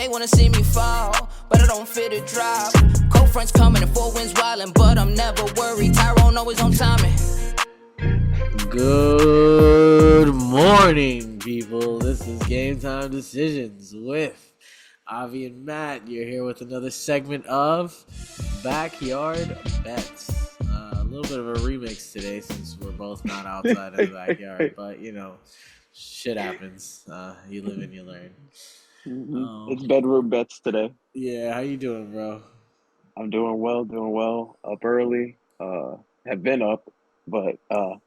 They wanna see me fall, but I don't fit a drop. Cold fronts coming and 4 winds wildin', but I'm never worried. Tyrone always on timing. Good morning, people. This is Game Time Decisions with Avi and Matt. You're here with another segment of Backyard Bets. A little bit of a remix today since we're both not outside of the backyard, but you know, shit happens. You live and you learn. It's bedroom bets today. Yeah, how you doing, bro? I'm doing well. Up early. Have been up, but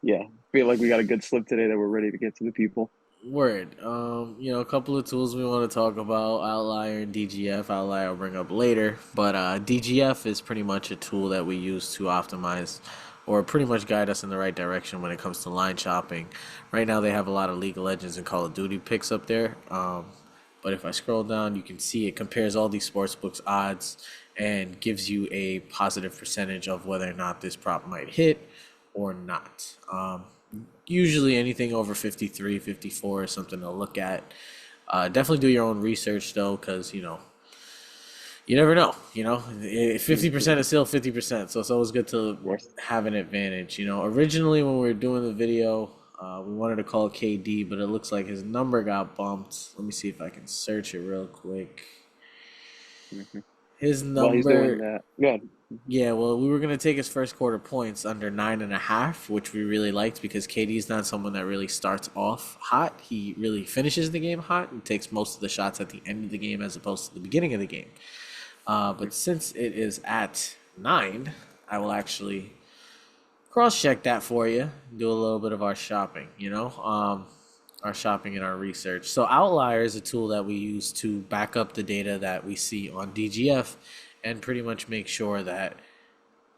yeah. Feel like we got a good slip today that we're ready to get to the people. Word. A couple of tools we want to talk about, Outlier and DGF. Outlier I'll bring up later, but DGF is pretty much a tool that we use to optimize or pretty much guide us in the right direction when it comes to line shopping. Right now they have a lot of League of Legends and Call of Duty picks up there. But if I scroll down, you can see it compares all these sportsbooks odds and gives you a positive percentage of whether or not this prop might hit or not. Usually anything over 53, 54 is something to look at. Definitely do your own research, though, because, you never know. 50% is still 50%, so it's always good to have an advantage. Originally when we were doing the video, we wanted to call KD, but it looks like his number got bumped. Let me see if I can search it real quick. His number. While he's doing that, good. Yeah, well, we were going to take his first quarter points under 9.5, which we really liked because KD's not someone that really starts off hot. He really finishes the game hot and takes most of the shots at the end of the game as opposed to the beginning of the game. But since it is at 9, I will actually cross-check that for you, do a little bit of our shopping, our shopping and our research. So Outlier is a tool that we use to back up the data that we see on DGF and pretty much make sure that,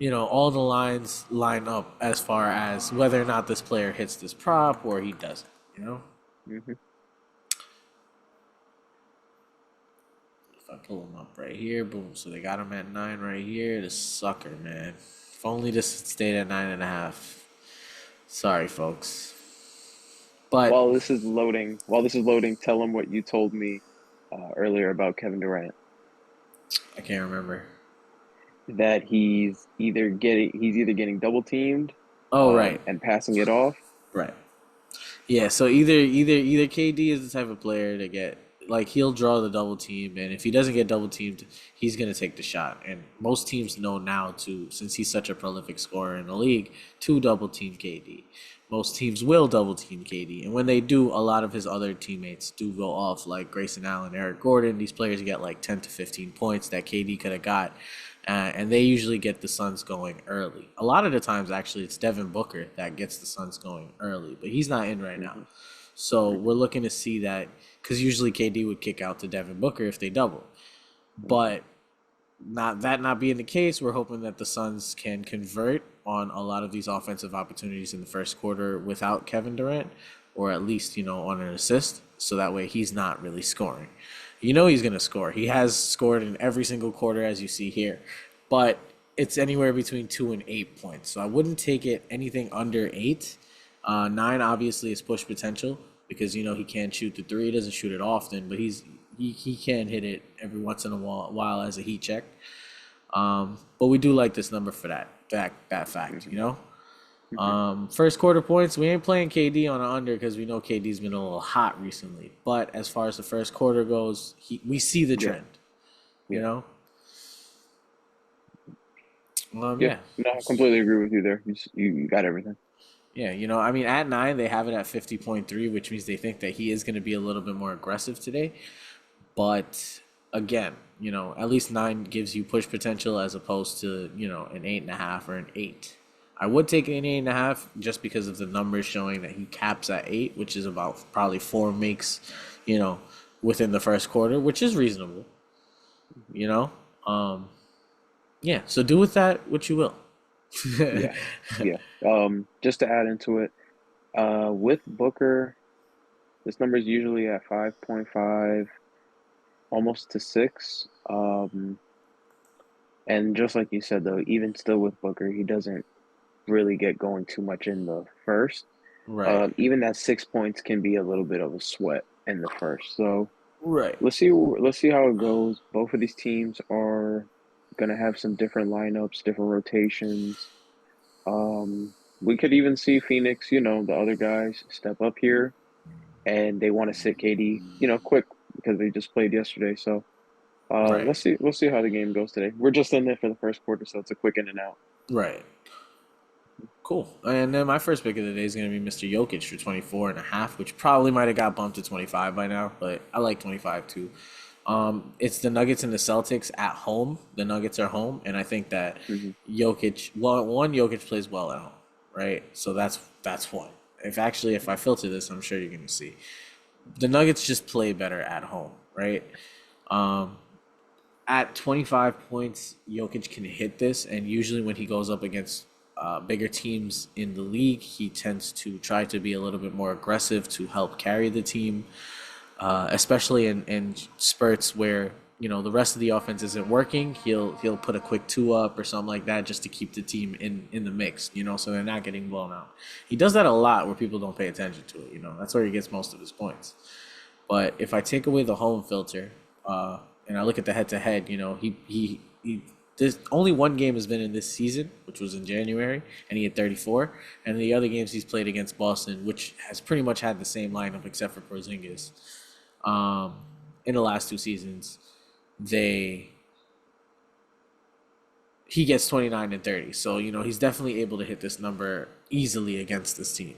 all the lines line up as far as whether or not this player hits this prop or he doesn't, If I pull them up right here, boom. So they got him at 9 right here. The sucker, man. If only this stayed at 9.5. Sorry, folks. But while this is loading, tell them what you told me earlier about Kevin Durant. I can't remember. That he's either getting double teamed. Oh, right. And passing it off. Right. Yeah. So either KD is the type of player to get, like, he'll draw the double team, and if he doesn't get double teamed, he's gonna take the shot. And most teams know now since he's such a prolific scorer in the league, to double team KD. Most teams will double team KD, and when they do, a lot of his other teammates do go off, like Grayson Allen, Eric Gordon. These players get like 10 to 15 points that KD could have got, and they usually get the Suns going early. A lot of the times, actually, it's Devin Booker that gets the Suns going early, but he's not in right now. So we're looking to see that, because usually KD would kick out to Devin Booker if they double. But not being the case, we're hoping that the Suns can convert on a lot of these offensive opportunities in the first quarter without Kevin Durant, or at least, on an assist, so that way he's not really scoring. He's going to score. He has scored in every single quarter, as you see here. But it's anywhere between 2 and 8 points. So I wouldn't take it anything under 8. 9 obviously is push potential because, he can't shoot the 3. He doesn't shoot it often, but he can hit it every once in a while as a heat check. But we do like this number for that fact, First quarter points, we ain't playing KD on an under because we know KD's been a little hot recently. But as far as the first quarter goes, we see the trend, No, I completely agree with you there. You got everything. Yeah, at 9, they have it at 50.3, which means they think that he is going to be a little bit more aggressive today. But again, at least 9 gives you push potential as opposed to, an 8.5 or an 8. I would take an 8.5 just because of the numbers showing that he caps at 8, which is about probably 4 makes, within the first quarter, which is reasonable, Yeah, so do with that what you will. Yeah. Just to add into it, with Booker, this number is usually at 5.5, almost to 6. And just like you said, though, even still with Booker, he doesn't really get going too much in the first. Right. Even that 6 points can be a little bit of a sweat in the first. So Right. Let's see how it goes. Both of these teams are gonna have some different lineups, different rotations. Um, we could even see Phoenix, the other guys step up here, and they want to sit KD, quick because they just played yesterday. So Right. we'll see how the game goes today. We're just in there for the first quarter, so it's a quick in and out. Right. Cool. And then my first pick of the day is going to be Mr. Jokic for 24.5, which probably might have got bumped to 25 by now, but I like 25 too. It's the Nuggets and the Celtics at home. The Nuggets are home, and I think that Hmm. Jokic, well, one, Jokic plays well at home, right? So that's one. If I filter this, I'm sure you're going to see the Nuggets just play better at home, right? Um, at 25 points, Jokic can hit this, and usually when he goes up against bigger teams in the league, he tends to try to be a little bit more aggressive to help carry the team, especially in spurts where the rest of the offense isn't working. He'll put a quick two up or something like that just to keep the team in the mix, so they're not getting blown out. He does that a lot where people don't pay attention to it. That's where he gets most of his points. But if I take away the home filter, and I look at the head to head, he there's only one game has been in this season, which was in January, and he had 34. And the other games he's played against Boston, which has pretty much had the same lineup except for Porzingis, um, in the last two seasons, he gets 29 and 30. So he's definitely able to hit this number easily against this team.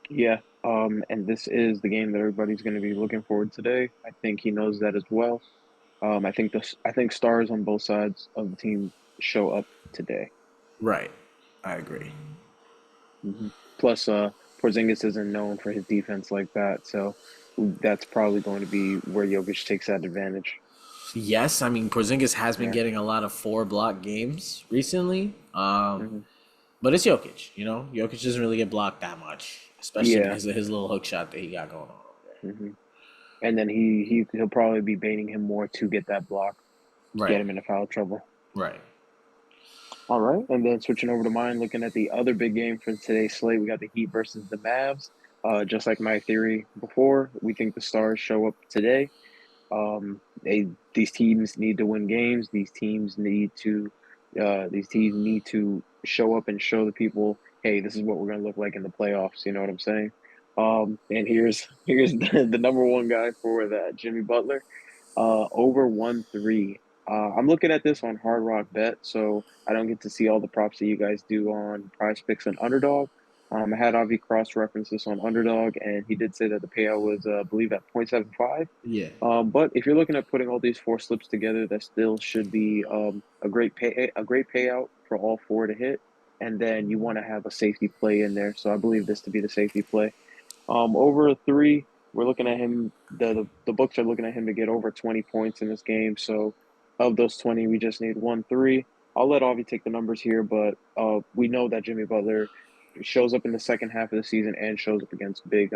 Yeah. And this is the game that everybody's going to be looking forward today. I think he knows that as well. I think stars on both sides of the team show up today. Right, I agree. Hmm. Plus, Porzingis isn't known for his defense like that, so that's probably going to be where Jokic takes that advantage. Yes, I mean Porzingis has been Yeah. getting a lot of four block games recently. Hmm. But it's Jokic, Jokic doesn't really get blocked that much, especially Yeah. because of his little hook shot that he got going on over Hmm. And then he'll probably be baiting him more to get that block, there. get Right, him into foul trouble. right. All right, and then switching over to mine, looking at the other big game for today's slate, we got the Heat versus the Mavs. Just like my theory before, we think the Stars show up today. These teams need to win games. These teams need to show up and show the people, hey, this is what we're gonna look like in the playoffs. You know what I'm saying? And here's the number one guy for that, Jimmy Butler, over 1-3. I'm looking at this on Hard Rock Bet, so I don't get to see all the props that you guys do on PrizePicks and Underdog. I had Avi cross reference this on Underdog, and he did say that the payout was, I believe, at 0.75. Yeah, But if you're looking at putting all these four slips together, that still should be a great payout for all four to hit. And then you want to have a safety play in there. So I believe this to be the safety play. Over a three, we're looking at him. The books are looking at him to get over 20 points in this game. So of those 20, we just need 1-3. I'll let Avi take the numbers here, but we know that Jimmy Butler shows up in the second half of the season and shows up against big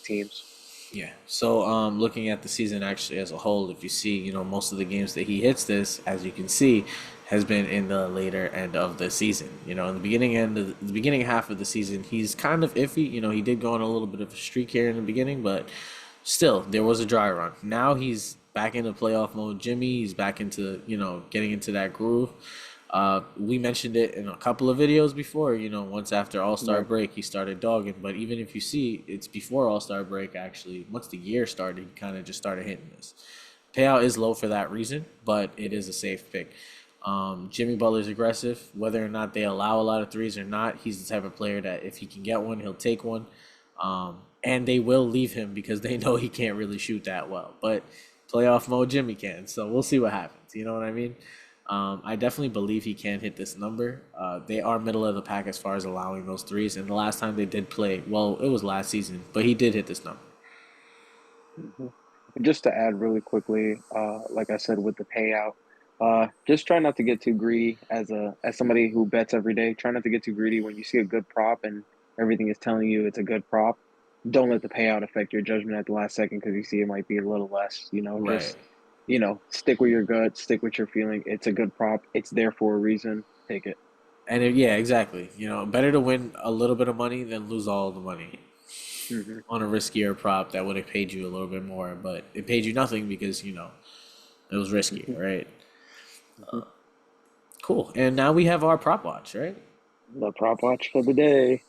teams. yeah. So, looking at the season actually as a whole, if you see, most of the games that he hits this, as you can see, has been in the later end of the season. In the beginning half of the season, he's kind of iffy. He did go on a little bit of a streak here in the beginning, but still, there was a dry run. Now he's back into playoff mode. Jimmy, he's back into getting into that groove. We mentioned it in a couple of videos before. Once after All Star Right. break, he started dogging. But even if you see, it's before All Star break. Actually, once the year started, he kind of just started hitting this. Payout is low for that reason, but it is a safe pick. Jimmy Butler's aggressive. Whether or not they allow a lot of threes or not, he's the type of player that if he can get one, he'll take one. And they will leave him because they know he can't really shoot that well. But playoff mode, Jimmy can. So we'll see what happens. You know what I mean? I definitely believe he can hit this number. They are middle of the pack as far as allowing those threes. And the last time they did play, well, it was last season, but he did hit this number. Mhm. Just to add really quickly, like I said with the payout, just try not to get too greedy as somebody who bets every day. Try not to get too greedy when you see a good prop and everything is telling you it's a good prop. Don't let the payout affect your judgment at the last second because you see it might be a little less. Right. Just stick with your gut, stick with your feeling. It's a good prop. It's there for a reason. Take it. And yeah, exactly. Better to win a little bit of money than lose all the money. on a riskier prop that would have paid you a little bit more, but it paid you nothing because it was risky, right? Cool. And now we have our prop watch, right? The prop watch for the day.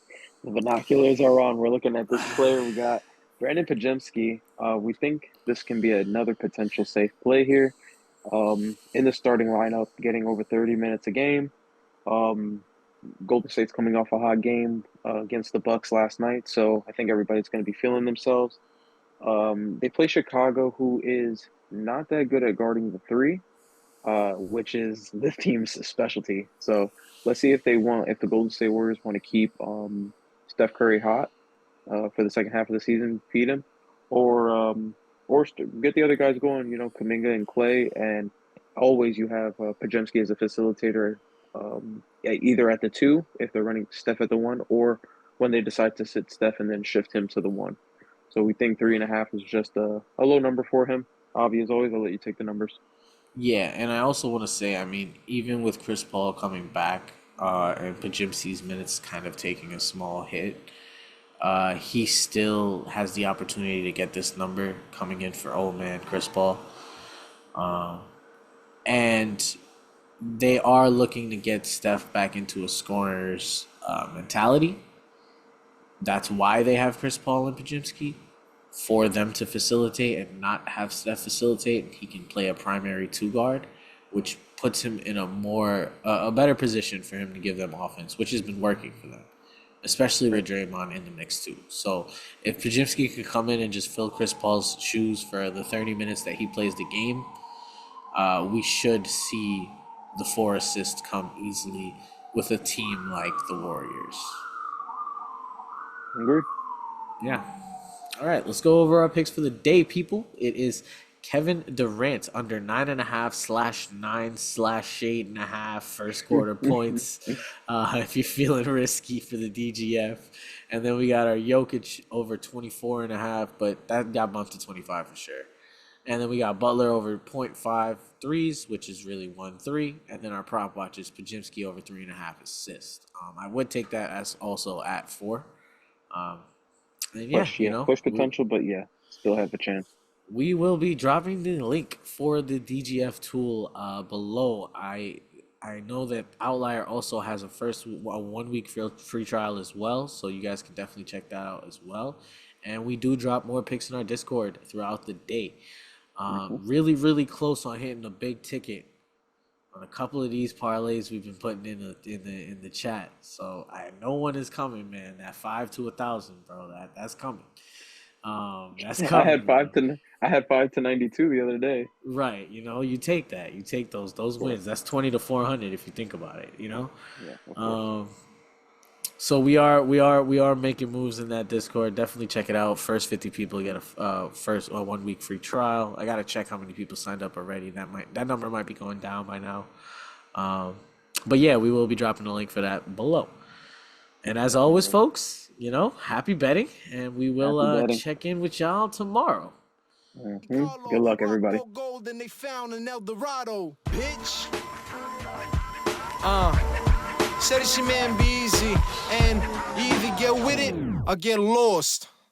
The binoculars are on. We're looking at this player. We got Brandon Pajemski. We think this can be another potential safe play here. In the starting lineup, getting over 30 minutes a game. Golden State's coming off a hot game against the Bucks last night, so I think everybody's going to be feeling themselves. They play Chicago, who is not that good at guarding the three, which is the team's specialty. So let's see if the Golden State Warriors want to keep Steph Curry hot for the second half of the season, feed him, or get the other guys going. Kuminga and Clay, and always you have Pajemski as a facilitator. Either at the 2 if they're running Steph at the 1, or when they decide to sit Steph and then shift him to the 1. So we think 3.5 is just a low number for him. Avi, as always, I'll let you take the numbers. Yeah, and I also want to say, even with Chris Paul coming back and Pajimski's minutes kind of taking a small hit, he still has the opportunity to get this number coming in for old man Chris Paul. And they are looking to get Steph back into a scorer's mentality. That's why they have Chris Paul and Pajemski, for them to facilitate and not have Steph facilitate. He can play a primary 2 guard, which puts him in a better position for him to give them offense, which has been working for them, especially with Draymond in the mix too. So if Pajemski could come in and just fill Chris Paul's shoes for the 30 minutes that he plays the game, we should see the 4 assists come easily with a team like the Warriors. Agree. Yeah. All right, let's go over our picks for the day, people. It is Kevin Durant under 9.5/9/8.5 first quarter points. If you're feeling risky for the DGF. And then we got our Jokic over 24.5, but that got bumped to 25 for sure. And then we got Butler over 0.5 threes, which is really 1-3. And then our prop watch is Pajemski over 3.5 assists. I would take that as also at 4. Push potential, but still have a chance. We will be dropping the link for the DGF tool below. I know that Outlier also has a 1 week free trial as well, so you guys can definitely check that out as well. And we do drop more picks in our Discord throughout the day. Really, really close on hitting a big ticket on a couple of these parlays we've been putting in the chat. So no one is coming, man. That 5 to 1,000, bro. That's coming. That's coming. I had 5 to 92 the other day. Right. You take that. You take those wins. That's 20 to 400 if you think about it. Yeah. So we are making moves in that Discord. Definitely check it out. First 50 people get a 1 week free trial. I gotta check how many people signed up already. That number might be going down by now. But yeah, we will be dropping a link for that below. And as always, folks, happy betting, and we will check in with y'all tomorrow. Good luck, everybody. Gold and they found an El Dorado, bitch. Said it, she man be easy, and you either get with it or get lost.